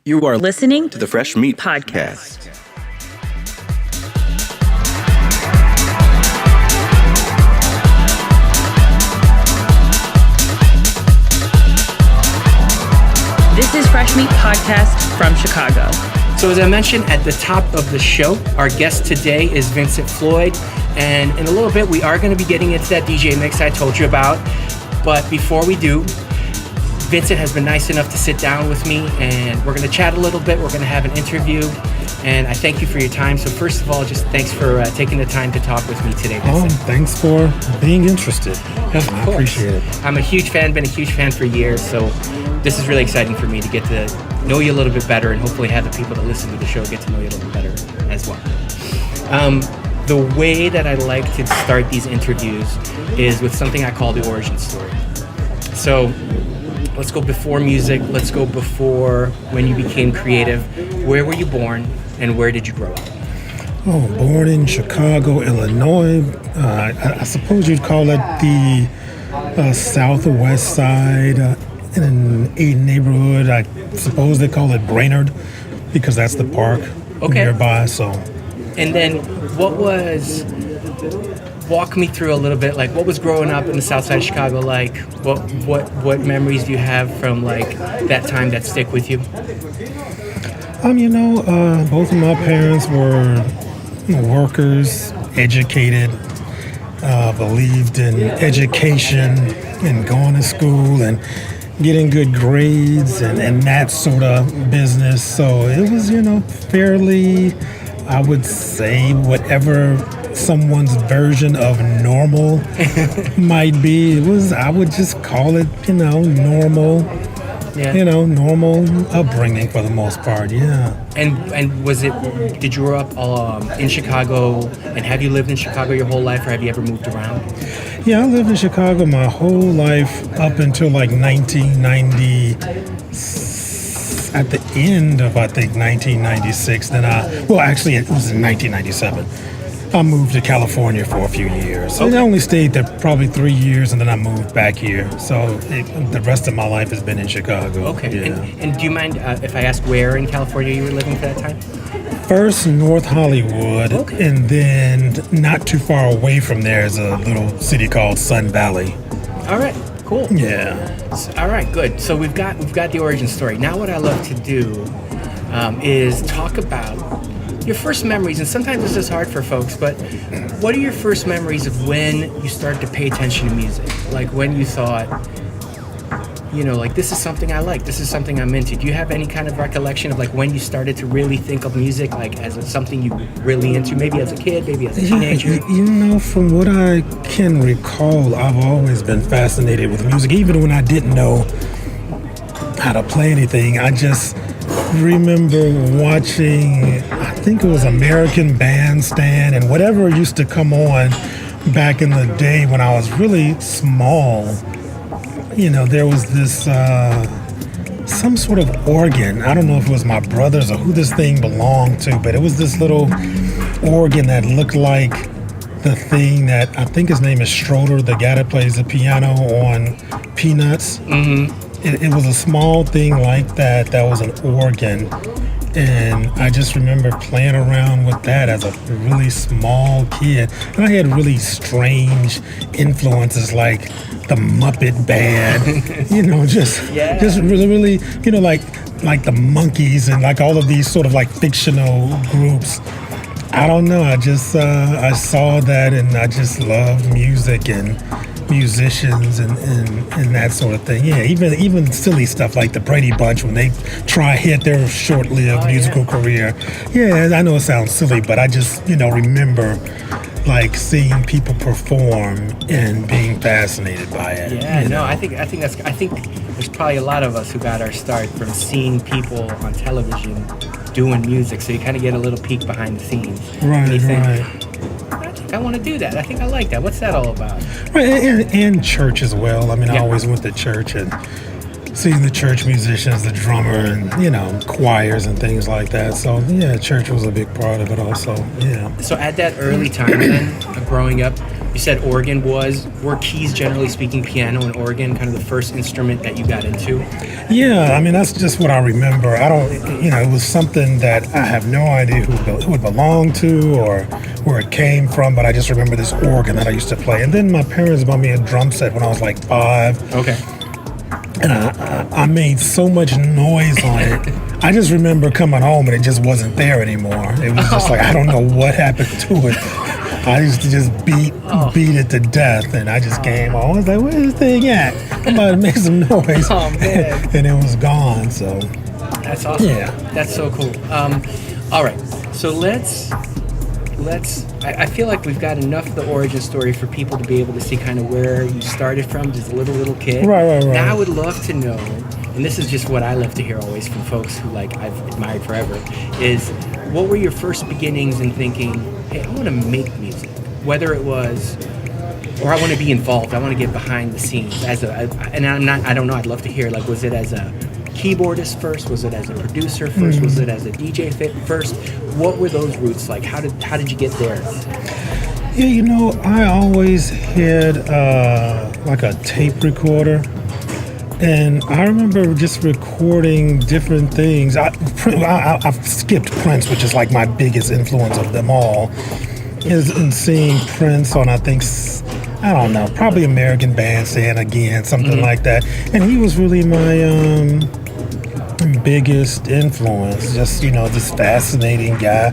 You are listening to the Fresh Meat Podcast. This is Fresh Meat Podcast from Chicago. So as I mentioned at the top of the show, our guest today is Vincent Floyd. And in a little bit, we are going to be getting into that DJ mix I told you about. But before we do, Vincent has been nice enough to sit down with me, and we're going to chat a little bit. We're going to have an interview, and I thank you for your time. So first of all, just thanks for taking the time to talk with me today, Vincent. Thanks for being interested. I appreciate it. I'm a huge fan, been a huge fan for years, so this is really exciting for me to get to know you a little bit better and hopefully have the people that listen to the show get to know you a little bit better as well. The way that I like to start these interviews is with something I call the origin story. So let's go before music. Let's go before when you became creative. Where were you born and where did you grow up? Oh, born in Chicago, Illinois. I suppose you'd call it the southwest side in a neighborhood. I suppose they call it Brainerd because that's the park nearby. So, and then walk me through a little bit, like what was growing up in the south side of Chicago like? What memories do you have from like that time that stick with you? Both of my parents were workers, educated, believed in education and going to school and getting good grades and that sort of business. So it was, fairly, I would say, whatever someone's version of normal might be. I would just call it, normal. Yeah. Normal upbringing for the most part, yeah. And did you grow up in Chicago, and have you lived in Chicago your whole life, or have you ever moved around? Yeah, I lived in Chicago my whole life up until like 1990, at the end of, I think, 1996. Then it was in 1997. I moved to California for a few years. Okay. And I only stayed there probably 3 years, and then I moved back here. So the rest of my life has been in Chicago. Okay. Yeah. And do you mind if I ask where in California you were living for that time? First, North Hollywood, okay. And then not too far away from there is a little city called Sun Valley. All right. Cool. Yeah. All right. Good. So we've got the origin story. Now, what I love to do is talk about your first memories, and sometimes this is hard for folks, but what are your first memories of when you started to pay attention to music? Like when you thought, like this is something I like, this is something I'm into. Do you have any kind of recollection of like when you started to really think of music like as something you really into, maybe as a kid, maybe as a teenager? From what I can recall, I've always been fascinated with music. Even when I didn't know how to play anything, I just remember watching, I think it was American Bandstand and whatever used to come on back in the day when I was really small. There was this some sort of organ. I don't know if it was my brother's or who this thing belonged to, but it was this little organ that looked like the thing that, I think his name is Schroeder, the guy that plays the piano on Peanuts. Mm-hmm. It was a small thing like that was an organ, and I just remember playing around with that as a really small kid. And I had really strange influences like the Muppet Band, just really, like the Monkees and like all of these sort of like fictional groups. I don't know, I just I saw that and I just loved music and musicians and that sort of thing. Yeah, even silly stuff like the Brady Bunch when they hit their short-lived musical career. Yeah, I know it sounds silly, but I just remember like seeing people perform and being fascinated by it. Yeah, no, I think there's probably a lot of us who got our start from seeing people on television doing music, so you kind of get a little peek behind the scenes. Right, and you think, right. I want to do that. I think I like that. What's that all about? Right, and church as well. I mean, I always went to church and seeing the church musicians, the drummer, and choirs and things like that. So yeah, church was a big part of it also. Yeah. So at that early time, then growing up, You said organ were keys, generally speaking, piano and organ, kind of the first instrument that you got into? Yeah, I mean, that's just what I remember. I don't, it was something that I have no idea who it belonged to or where it came from, but I just remember this organ that I used to play. And then my parents bought me a drum set when I was like 5. Okay. And I made so much noise on it. I just remember coming home and it just wasn't there anymore. It was just like, I don't know what happened to it. I used to just beat it to death, and I just came home. I was like, "Where's this thing at? I'm about to make some noise," Oh, man. and it was gone. So That's awesome. Yeah. That's so cool. All right. So let's. I feel like we've got enough of the origin story for people to be able to see kind of where you started from, just a little kid. Right. Now I would love to know, and this is just what I love to hear always from folks who I've admired forever, is what were your first beginnings in thinking, hey, I want to make music, whether it was, or I want to be involved, I want to get behind the scenes and I don't know, I'd love to hear, like, was it as a keyboardist first? Was it as a producer first? Was it as a DJ first? What were those roots like? How did you get there? Yeah, I always had like a tape recorder, and I remember just recording different things. I've skipped Prince, which is like my biggest influence of them all, and seeing Prince on, I think, I don't know, probably American Bandstand again, something like that. And he was really my biggest influence. Just this fascinating guy,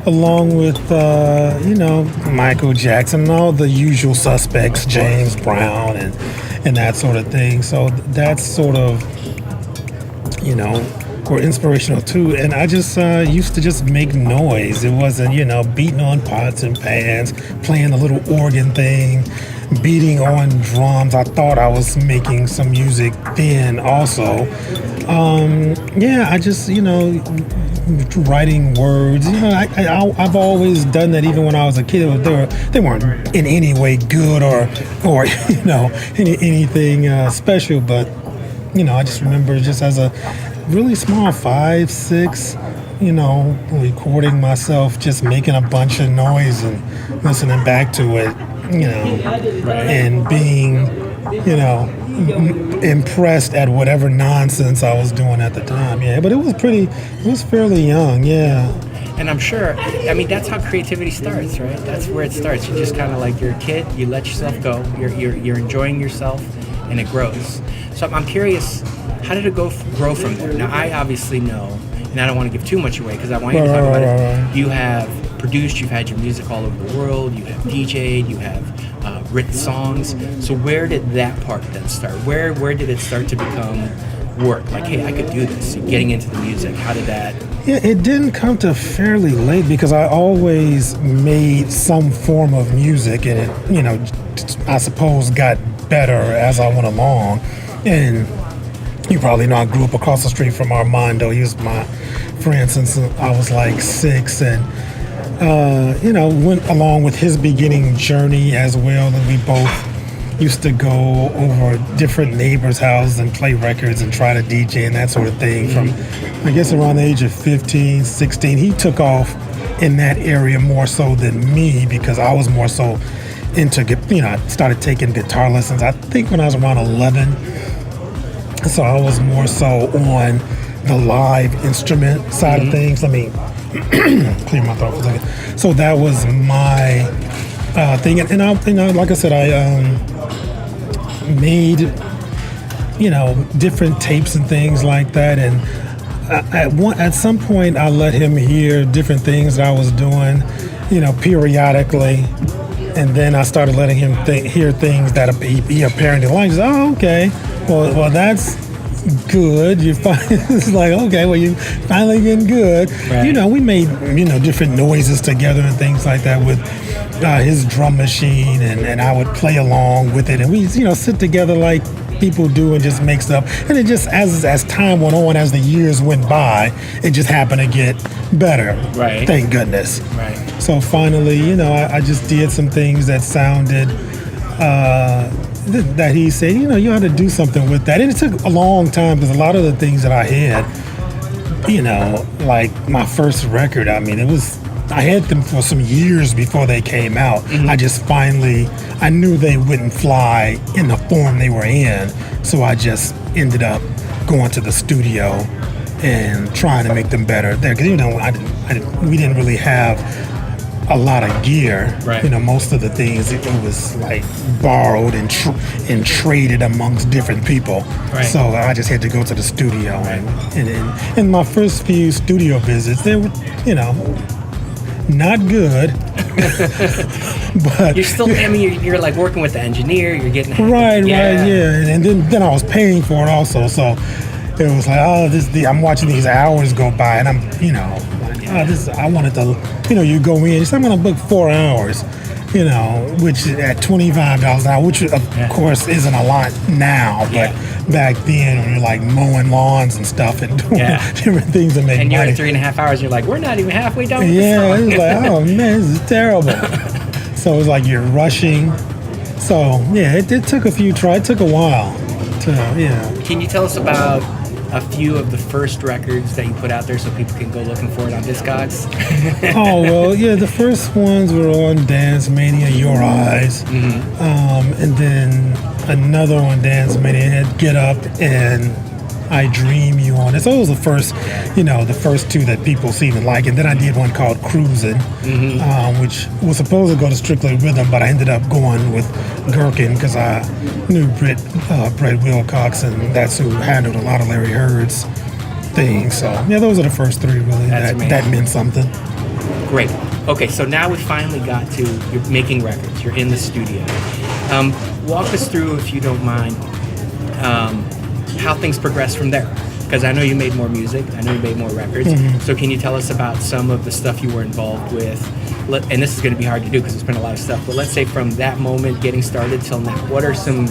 along with Michael Jackson and all the usual suspects, James Brown and that sort of thing. So that's sort of were inspirational too. And I just used to just make noise. It wasn't beating on pots and pans, playing the little organ thing, beating on drums. I thought I was making some music then also. I just writing words. I've always done that. Even when I was a kid, they weren't in any way good or anything special. But I just remember just as a really small 5, 6, recording myself, just making a bunch of noise and listening back to it, and being, impressed at whatever nonsense I was doing at the time. Yeah, but it was fairly young. Yeah. And I'm sure, that's how creativity starts, right? That's where it starts. You just kind of like, you're a kid, you let yourself go, you're enjoying yourself, and it grows. So I'm curious, how did it grow from there? Now, I obviously know, and I don't want to give too much away because I want you to talk about it. You have produced, you've had your music all over the world, you have DJ'd, you have written songs. So where did that part then start? Where did it start to become work? Like, hey, I could do this. Getting into the music, how did that? Yeah, it didn't come to fairly late because I always made some form of music, and it, I suppose got better as I went along. And you probably know I grew up across the street from Armando. He was my friend since I was like 6, and went along with his beginning journey as well. And we both used to go over different neighbors' houses and play records and try to DJ and that sort of thing. From, I guess, around the age of 15, 16, he took off in that area more so than me because I was more so into, I started taking guitar lessons, I think when I was around 11. So I was more so on the live instrument side of things. Let me clear my throat for a second. So that was my thing. And I, like I said, I made, different tapes and things like that. And at some point, I let him hear different things that I was doing, periodically. And then I started letting him hear things that he apparently likes. Oh, okay. Well, that's good. It's like, okay, well, you finally getting good. Right. We made, different noises together and things like that with his drum machine, and I would play along with it. And we, sit together like people do and just make stuff. And it just, as time went on, as the years went by, it just happened to get better. Right. Thank goodness. Right. So finally, I just did some things that sounded, that he said, you ought to do something with that. And it took a long time because a lot of the things that I had, like my first record, it was I had them for some years before they came out. I just I knew they wouldn't fly in the form they were in, so I just ended up going to the studio and trying to make them better there. Because we didn't really have a lot of gear. Right. Most of the things it was like borrowed and traded amongst different people. Right. So I just had to go to the studio, and my first few studio visits, they were, not good. But You're still, you're like working with the engineer, you're getting right, and then I was paying for it also, so it was like, I'm watching these hours go by, and I'm, I wanted to, you go in, I'm gonna book 4 hours, which at $25 an hour, which of course isn't a lot now, but back then when you're like mowing lawns and stuff and doing different things to make and you're money. at 3.5 hours, you're like, we're not even halfway done with Yeah, the song. it was like, oh man, this is terrible. So it was like you're rushing. So yeah, it took a few tries. It took a while to, Can you tell us about a few of the first records that you put out there so people can go looking for it on Discogs? Oh, well, yeah, the first ones were on Dance Mania, Your Eyes. And then another one, Dance Mania, had Get Up and I Dream You On It. So it was the first, the first two that people seemed to like. And then I did one called Cruisin', which was supposed to go to Strictly Rhythm, but I ended up going with Gherkin because I knew Brett Wilcox, and that's who handled a lot of Larry Heard's things. So, yeah, those are the first three, really. That meant something. Great. Okay, so now we finally got to, you're making records, you're in the studio. Walk us through, if you don't mind, how things progressed from there. Because I know you made more music, I know you made more records. So can you tell us about some of the stuff you were involved with? And this is going to be hard to do because there's been a lot of stuff, but let's say from that moment getting started till now, what are some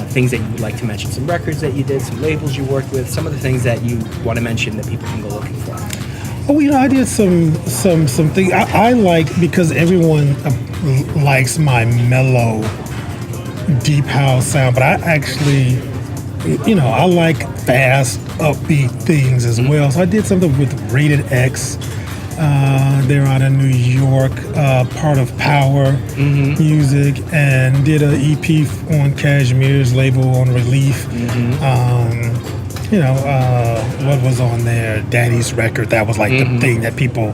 things that you would like to mention? Some records that you did, some labels you worked with, some of the things that you want to mention that people can go looking for. Oh, I did some things. I like, because everyone likes my mellow, deep house sound, but I actually, I like fast, upbeat things as well. So I did something with Rated X. They're out of New York, part of Power Music, and did an EP on Cashmere's label on Relief. What was on there? Daddy's Record. That was like the thing that people.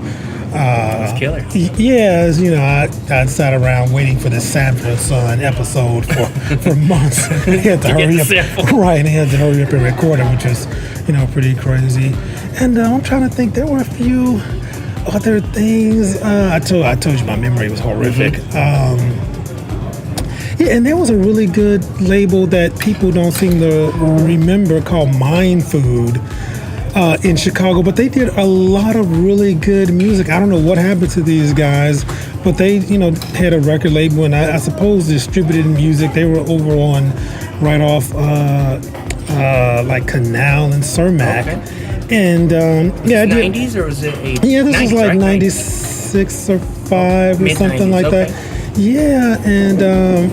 It's killer. Yeah, I sat around waiting for the Sanford Son episode for months. They had to hurry up, right? They had to hurry up and record it, which was, pretty crazy. And I'm trying to think. There were a few other things. I told you my memory was horrific. And there was a really good label that people don't seem to remember called Mind Food. In Chicago, but they did a lot of really good music. I don't know what happened to these guys, but they, had a record label, and I suppose distributed music. They were over on right off like Canal and Cermak. Okay. And I did. 90s or was it 80s? Yeah, this 90s, was like right? 96 or 5 or something like okay. that. Yeah, and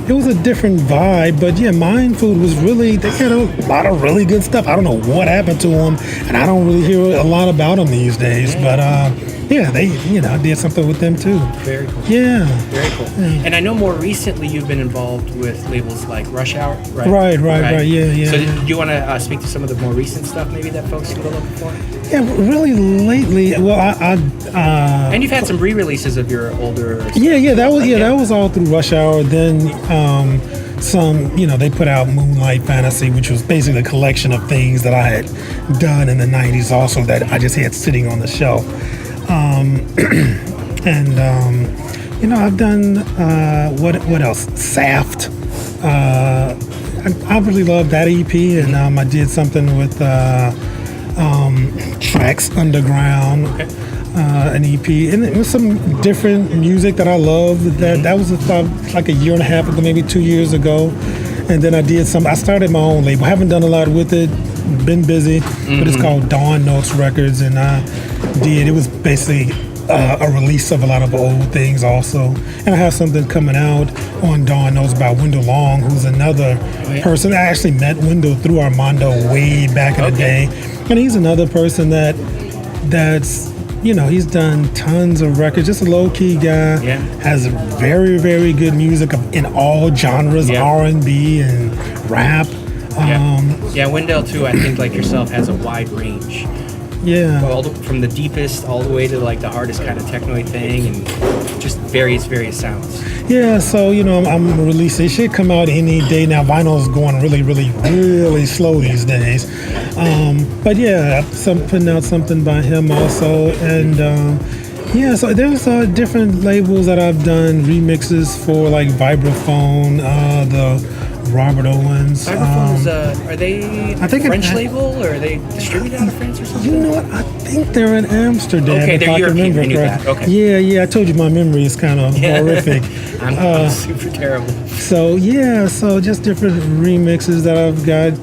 it was a different vibe, but yeah, Mind Food was really, they had a lot of really good stuff. I don't know what happened to them, and I don't really hear a lot about them these days, but they, did something with them too. Very cool. Yeah. Very cool. And I know more recently you've been involved with labels like Rush Hour, right? Right, yeah. So do you want to speak to some of the more recent stuff maybe that folks can go looking for? Yeah, really lately, well, and you've had some re-releases of your older stuff. That was all through Rush Hour. Then some, they put out Moonlight Fantasy, which was basically a collection of things that I had done in the 90s also that I just had sitting on the shelf. I've done, what else? Saft. I really love that EP, and I did something with Tracks Underground. Okay. An EP, and it was some different music that I loved. That was about like a year and a half ago, maybe 2 years ago. And then I started my own label. I haven't done a lot with it, been busy, but it's called Dawn Notes Records, and it was basically a release of a lot of old things also. And I have something coming out on Dawn Notes by Wendell Long, who's another person. I actually met Wendell through Armando way back in the day, and he's another person that's he's done tons of records. Just a low key guy. Yeah. Has very, very good music in all genres, Yeah. R&B and rap. Yeah, Wendell too. I think like yourself has a wide range, Yeah. from the deepest all the way to like the hardest kind of techno thing, and just various sounds. Yeah, so I'm releasing. It should come out any day now. Vinyl's going really, really, really slow these days. But yeah, putting out something by him also, and yeah. So there's different labels that I've done remixes for, like Vibraphone, the Robert Owens. Vibraphones, are they I think a French it- label, or are they distributed out of France or something? You know what? I think they're in Amsterdam. Okay, if they're I can European. remember I knew correct. that. Okay. Yeah. I told you my memory is kind of horrific. I'm super terrible. So just different remixes that I've got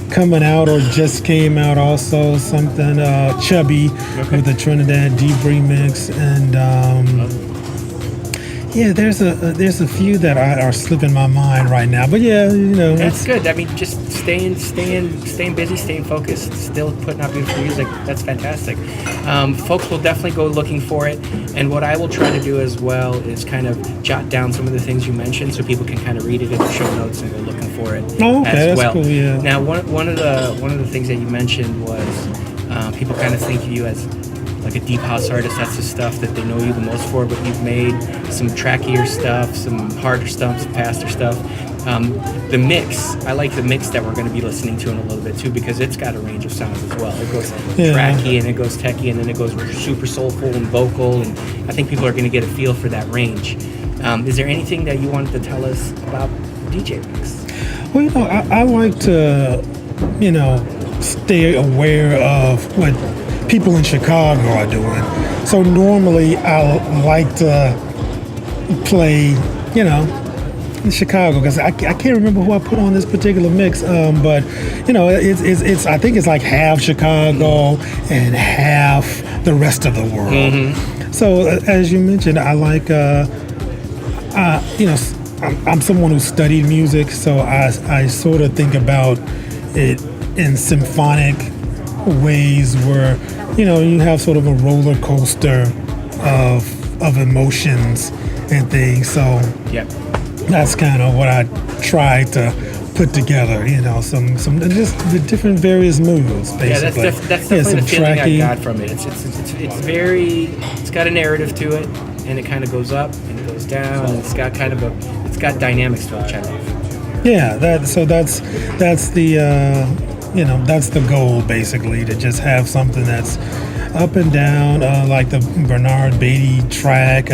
coming out or just came out. Also something Chubby with the Trinidad Deep remix, and yeah, there's a few that are slipping my mind right now. But yeah, That's good. I mean, just staying busy, staying focused, still putting out beautiful music. That's fantastic. Folks will definitely go looking for it. And what I will try to do as well is kind of jot down some of the things you mentioned, so people can kind of read it in the show notes and go looking for it. Oh, okay, as that's well. cool, yeah. Now, one of the things that you mentioned was people kind of think of you as like a deep house artist. That's the stuff that they know you the most for, but you've made some trackier stuff, some harder stuff, some faster stuff. The mix, I like the mix that we're going to be listening to in a little bit too, because it's got a range of sounds as well. It goes tracky, and it goes techie, and then it goes super soulful and vocal, and I think people are going to get a feel for that range. Is there anything that you wanted to tell us about DJ mix? Well, I like to, stay aware of what people in Chicago are doing. So normally I like to play, in Chicago, because I can't remember who I put on this particular mix, but it's I think it's like half Chicago and half the rest of the world. Mm-hmm. So as you mentioned, I like I'm someone who studied music, so I sort of think about it in symphonic ways where you have sort of a roller coaster of emotions and things. So Yep. that's kind of what I try to put together. Some just the different various moods. Basically. Yeah, that's definitely some the feeling I tracky- got from it. It's got a narrative to it, and it kind of goes up and it goes down, and it's got dynamics to it, which I love. Yeah, that's the that's the goal, basically, to just have something that's up and down, like the Bernard Beatty track,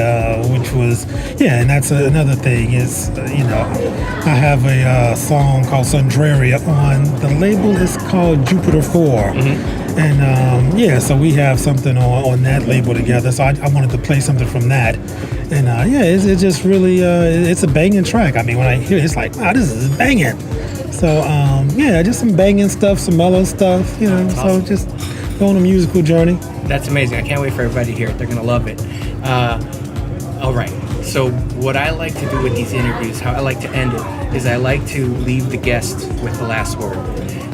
which was, and that's another thing is, I have a song called Sundraria on, the label is called Jupiter 4. And so we have something on that label together, so I wanted to play something from that. And it's just really, it's a banging track. I mean, when I hear it, it's like, wow, this is banging. So, just some banging stuff, some mellow stuff, Awesome. so just go on a musical journey. That's amazing. I can't wait for everybody to hear it. They're going to love it. All right. So what I like to do with these interviews, how I like to end it, is I like to leave the guest with the last word.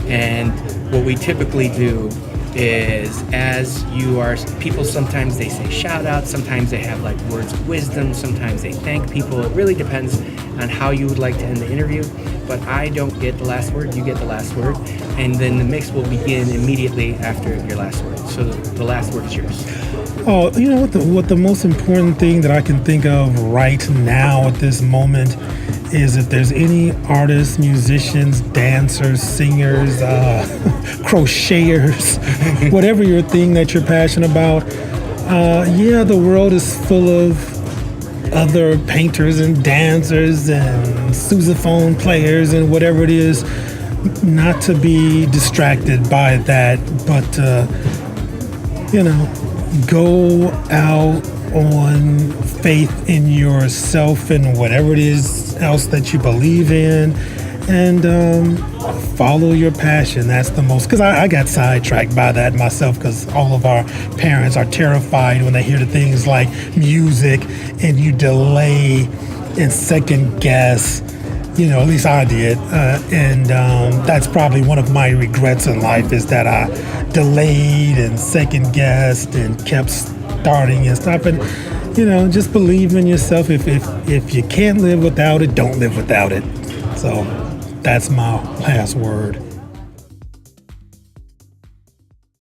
And what we typically do is, as you are, people sometimes they say shout outs, sometimes they have like words of wisdom, sometimes they thank people. It really depends on how you would like to end the interview. But I don't get the last word, you get the last word, and then the mix will begin immediately after your last word. So the last word is yours. Oh, you know what the most important thing that I can think of right now at this moment is, if there's any artists, musicians, dancers, singers, crocheters, whatever your thing that you're passionate about, the world is full of other painters and dancers and sousaphone players and whatever it is, not to be distracted by that, but go out on faith in yourself and whatever it is else that you believe in, and follow your passion. That's the most, because I got sidetracked by that myself, because all of our parents are terrified when they hear the things like music, and you delay and second guess At least I did. And that's probably one of my regrets in life is that I delayed and second guessed and kept starting and stuff. And, just believe in yourself. If you can't live without it, don't live without it. So that's my last word.